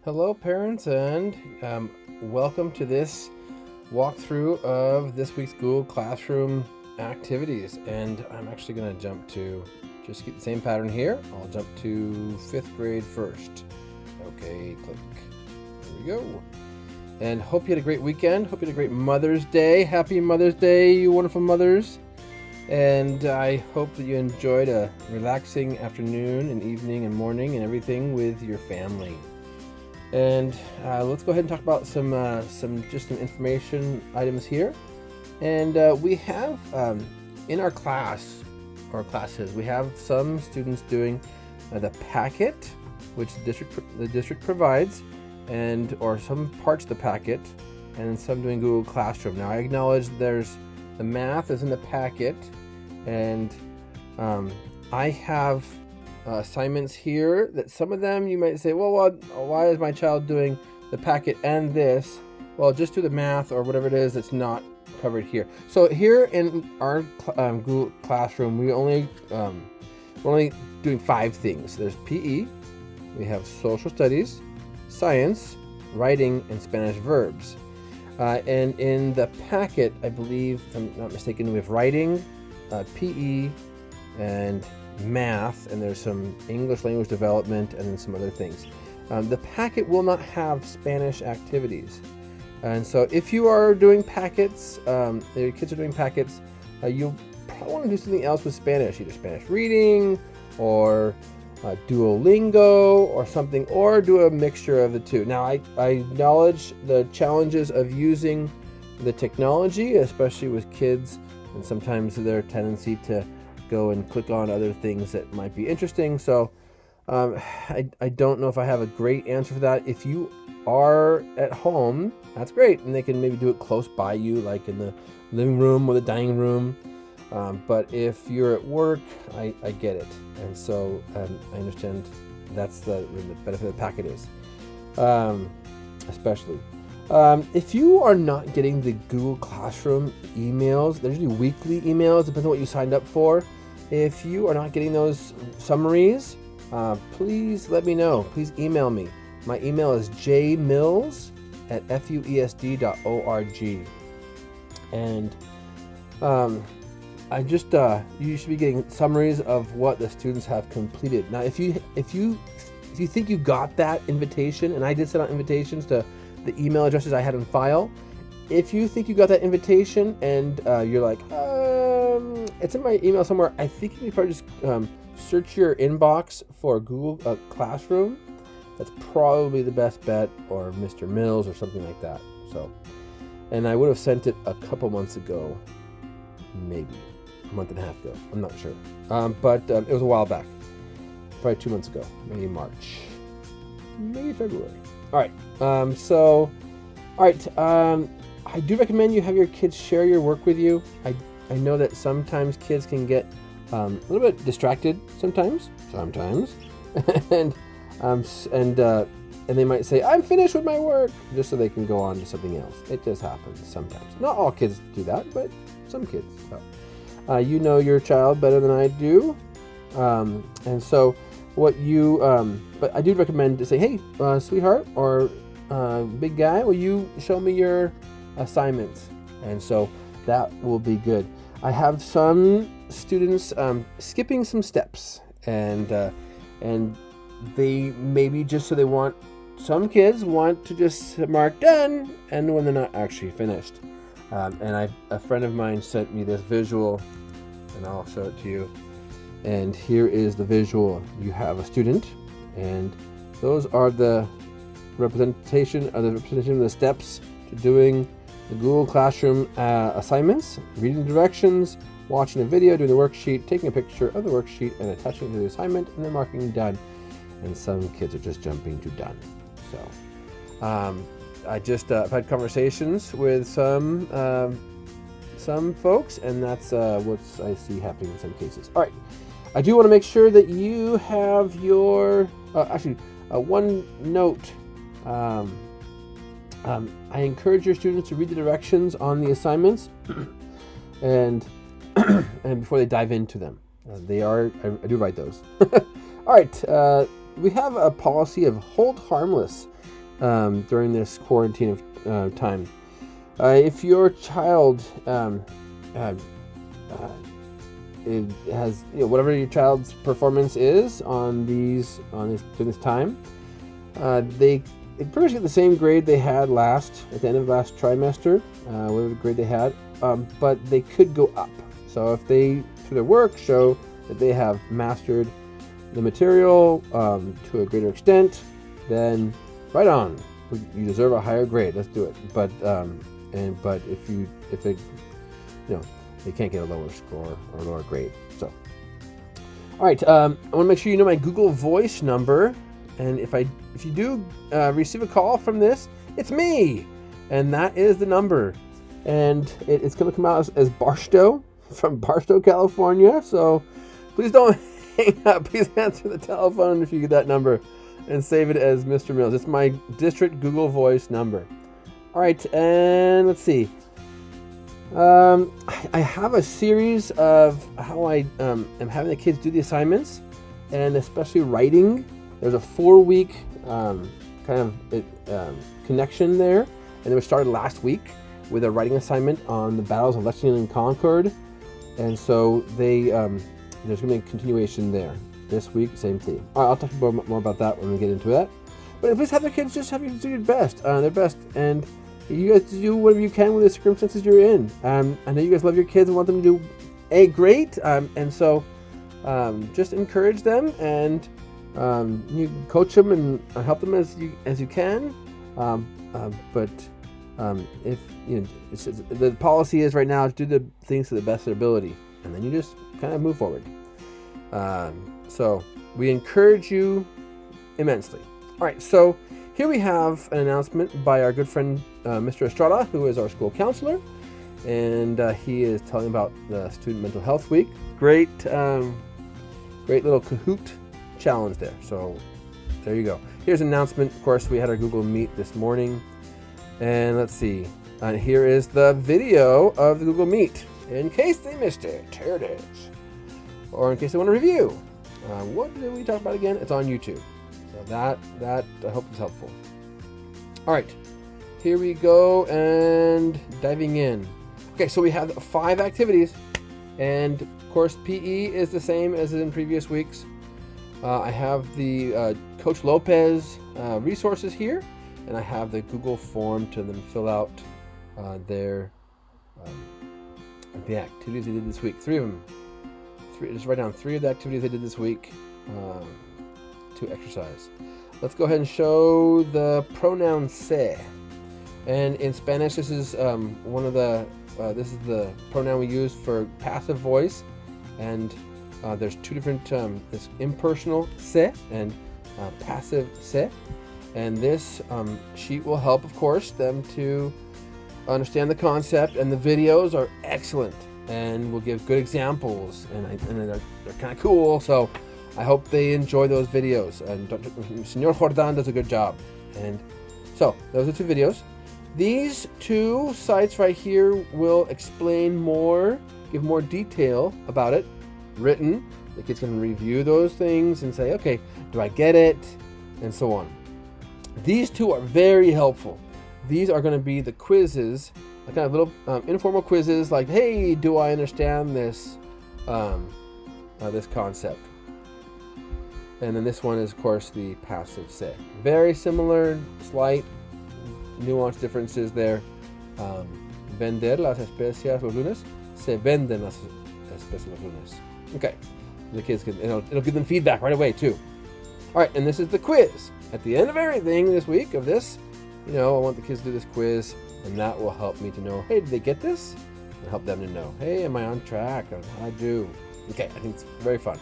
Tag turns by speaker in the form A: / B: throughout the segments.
A: Hello, parents, and welcome to this walkthrough of this week's Google Classroom activities. And I'm actually going to jump to, just keep the same pattern here. I'll jump to 5th grade first. Okay, click. There we go. And hope you had a great weekend. Hope you had a great Mother's Day. Happy Mother's Day, you wonderful mothers. And I hope that you enjoyed a relaxing afternoon and evening and morning and everything with your family. And let's go ahead and talk about some information items here. And we have in our class or classes, we have some students doing the packet, which the district provides, or some parts of the packet, and some doing Google Classroom. Now I acknowledge there's the math is in the packet, and I have assignments here that some of them you might say, well, why is my child doing the packet and this? Well, just do the math or whatever it is that's not covered here. So here in our Google Classroom, we're only doing 5 things. There's PE, we have social studies, science, writing, and Spanish verbs. And in the packet, I believe, if I'm not mistaken, we have writing, PE, and math, and there's some English language development, and then some other things. The packet will not have Spanish activities, and so if you are doing packets, your kids are doing packets, you'll probably want to do something else with Spanish, either Spanish reading or Duolingo or something, or do a mixture of the two. Now I acknowledge the challenges of using the technology, especially with kids, and sometimes their tendency to go and click on other things that might be interesting. So I don't know if I have a great answer for that. If you are at home, that's great, and they can maybe do it close by you, like in the living room or the dining room. But if you're at work, I get it, and so I understand that's the benefit of the packet is, especially. If you are not getting the Google Classroom emails, there's usually weekly emails, depends on what you signed up for. If you are not getting those summaries, please let me know. Please email me. My email is jmills@fuesd.org. And you should be getting summaries of what the students have completed. Now, if you think you got that invitation, and I did send out invitations to the email addresses I had on file. If you think you got that invitation and you're like, it's in my email somewhere, I think you can probably just search your inbox for Google Classroom. That's probably the best bet, or Mr. Mills or something like that. So, and I would have sent it a couple months ago, maybe a month and a half ago. I'm not sure, but it was a while back, probably 2 months ago, maybe March, maybe February. All right. I do recommend you have your kids share your work with you. I know that sometimes kids can get a little bit distracted sometimes, and they might say, "I'm finished with my work," just so they can go on to something else. It just happens sometimes. Not all kids do that, but some kids. So, you know your child better than I do, and so. But I do recommend to say, hey, sweetheart, or big guy, will you show me your assignments? And so that will be good. I have some students skipping some steps, and they maybe just so they want, some kids want to just mark done, and when they're not actually finished. And a friend of mine sent me this visual, and I'll show it to you. And here is the visual. You have a student, and those are the representation of the steps to doing the Google Classroom assignments: reading the directions, watching a video, doing the worksheet, taking a picture of the worksheet, and attaching it to the assignment, and then marking done. And some kids are just jumping to done. So I've had conversations with some folks, and that's what I see happening in some cases. All right. I do want to make sure that you have your, one note. I encourage your students to read the directions on the assignments and before they dive into them. I do write those. All right, we have a policy of hold harmless. during this quarantine of time. If your child it has, whatever your child's performance is during this time, they pretty much get the same grade they had at the end of last trimester, whatever grade they had, but they could go up. So if they, through their work, show that they have mastered the material to a greater extent, then right on, you deserve a higher grade. Let's do it. But if they can't get a lower score or a lower grade. So, all right, I want to make sure you know my Google Voice number, and if you do receive a call from this, it's me, and that is the number, and it's going to come out as Barstow from Barstow, California. So please don't hang up. Please answer the telephone if you get that number, and save it as Mr. Mills. It's my district Google Voice number. All right, and let's see. I have a series of how I am having the kids do the assignments, and especially writing. There's a 4-week connection there, and it was started last week with a writing assignment on the battles of Lexington and Concord, and so there's going to be a continuation there this week, same theme. All right, I'll talk more about that when we get into that. But please have the kids just have you do your best, their best, and you guys do whatever you can with the circumstances you're in. I know you guys love your kids and want them to do great, and so just encourage them, and you coach them and help them as you can. But if the policy is right now, do the things to the best of their ability, and then you just kind of move forward. So we encourage you immensely. All right, so here we have an announcement by our good friend Mr. Estrada, who is our school counselor, and he is telling about the Student Mental Health Week. Great little Kahoot challenge there. So there you go. Here's an announcement. Of course, we had our Google Meet this morning, and let's see. Here is the video of the Google Meet. In case they missed it, here it is. Or in case they want to review. What did we talk about again? It's on YouTube. So that I hope is helpful. All right, here we go, and diving in. Okay, so we have 5 activities, and of course PE is the same as in previous weeks. I have the Coach Lopez resources here, and I have the Google form to them fill out the activities they did this week. 3 of them. Just write down 3 of the activities they did this week to exercise. Let's go ahead and show the pronoun se. And in Spanish, this is this is the pronoun we use for passive voice, and there's 2 different. It's impersonal se and passive se, and this sheet will help, of course, them to understand the concept. And the videos are excellent, and we'll give good examples, and they're kind of cool. So I hope they enjoy those videos. And Senor Jordan does a good job. And so those are 2 videos. These 2 sites right here will explain more, give more detail about it, written. The kids can review those things and say, okay, do I get it? And so on. These 2 are very helpful. These are going to be the quizzes, kind of little informal quizzes, like, hey, do I understand this this concept? And then this one is, of course, the passive se. Very similar, slight nuanced differences there. Vender las especias los lunes. Se venden las especias los lunes. Okay. The kids can, it'll give them feedback right away too. All right, and this is the quiz. At the end of everything this week of this, I want the kids to do this quiz, and that will help me to know, hey, did they get this? And help them to know, hey, am I on track? How I do? Okay, I think it's very fun.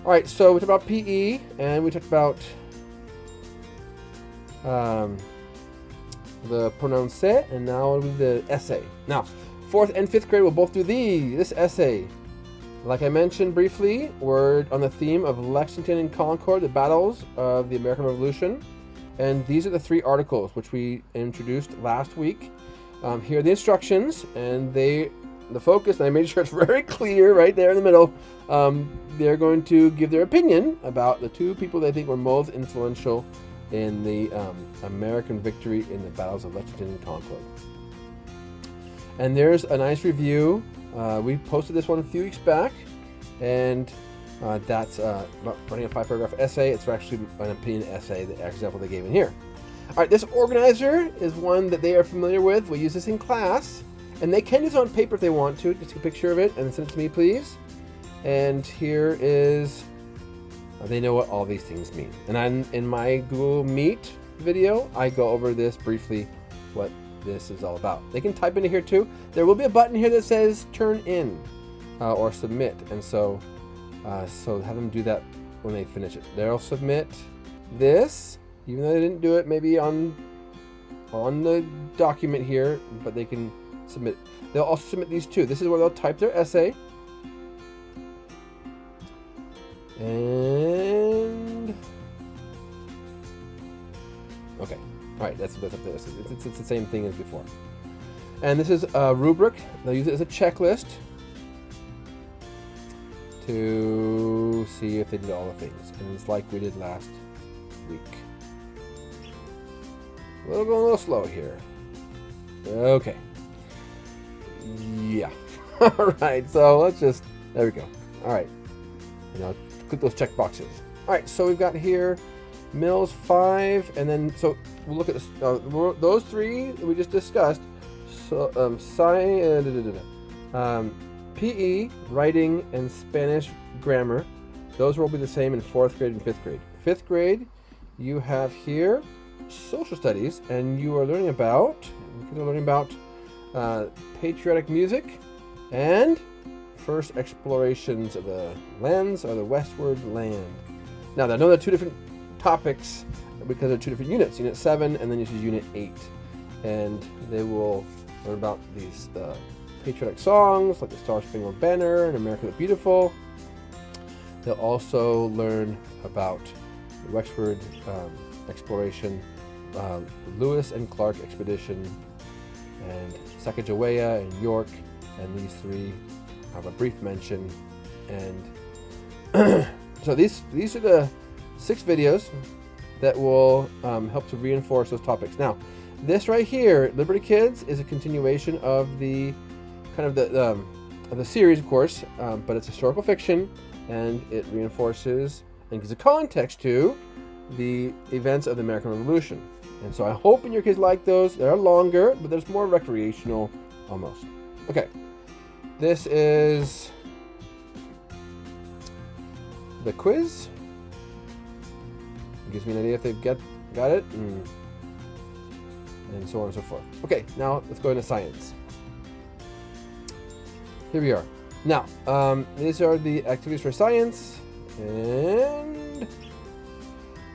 A: All right, so we talked about PE, and we talked about the pronoun se, and now we'll do the essay. Now, 4th and 5th grade will both do this essay. Like I mentioned briefly, we're on the theme of Lexington and Concord, the battles of the American Revolution. And these are the 3 articles which we introduced last week. Here are the instructions, and the focus, and I made sure it's very clear right there in the middle. They're going to give their opinion about the 2 people they think were most influential in the American victory in the battles of Lexington and Concord. And there's a nice review. We posted this one a few weeks back, and that's about writing a 5-paragraph essay. It's actually an opinion essay, the example they gave in here. All right, this organizer is one that they are familiar with. We use this in class, and they can use it on paper if they want to. Just take a picture of it and send it to me, please. And here is, they know what all these things mean. And in my Google Meet video, I go over this briefly, what this is all about. They can type into here too. There will be a button here that says turn in or submit. And so have them do that when they finish it. They'll submit this, even though they didn't do it maybe on the document here, but they can submit. They'll also submit these too. This is where they'll type their essay. And okay, all right, that's up there. It's the same thing as before. And this is a rubric. They'll use it as a checklist to see if they did all the things. And it's like we did last week. Going a little slow here. Okay. Yeah. All right. So let's just, there we go. All right. Click those check boxes. All right, so we've got here Mills 5, and then so we'll look at this, those three that we just discussed. So PE, writing, and Spanish grammar, those will all be the same in 4th grade and 5th grade. 5th grade, you have here social studies, and you are learning about patriotic music and first explorations of the lands or the westward land. Now, I know they're two different topics because they're two different units. Unit 7 and then this is Unit 8. And they will learn about these patriotic songs like the Star Spangled Banner and America the Beautiful. They'll also learn about the westward exploration, Lewis and Clark expedition, and Sacagawea and York, and these three have a brief mention. And so these are the 6 videos that will help to reinforce those topics. Now, this right here, Liberty Kids, is a continuation of the kind of the series, of course, but it's historical fiction, and it reinforces and gives a context to the events of the American Revolution. And so I hope your kids like those. They're longer, but there's more recreational almost. Okay. This is the quiz. It gives me an idea if they've got it, and so on and so forth. Okay, now let's go into science. Here we are. Now, these are the activities for science, and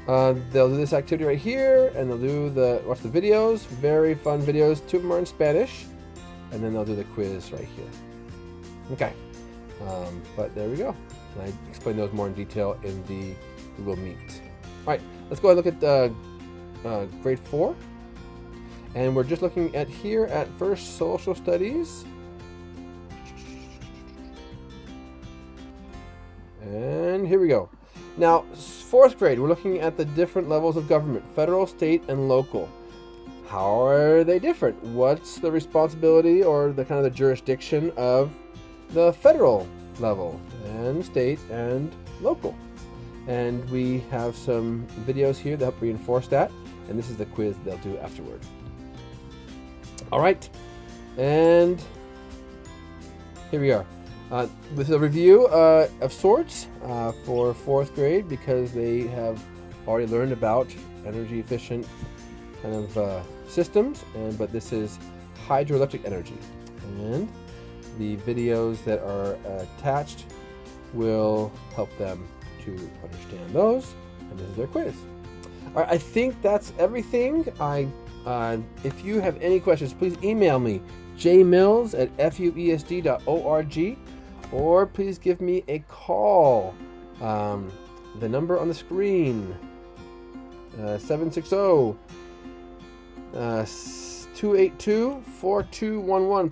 A: they'll do this activity right here, and they'll do watch the videos. Very fun videos. 2 of them are in Spanish, and then they'll do the quiz right here. Okay, but there we go. And I explain those more in detail in the Google Meet. All right, let's go ahead and look at grade 4. And we're just looking at here at first social studies. And here we go. Now, 4th grade, we're looking at the different levels of government, federal, state, and local. How are they different? What's the responsibility or the kind of the jurisdiction of the federal level and state and local? And we have some videos here that help reinforce that, and this is the quiz they'll do afterward. All right, and here we are. This is a review of sorts for 4th grade because they have already learned about energy efficient kind of systems, but this is hydroelectric energy, and the videos that are attached will help them to understand those, and this is their quiz. All right, I think that's everything. If you have any questions, please email me, jmills@fuesd.org, or please give me a call. The number on the screen, 760-282-4211.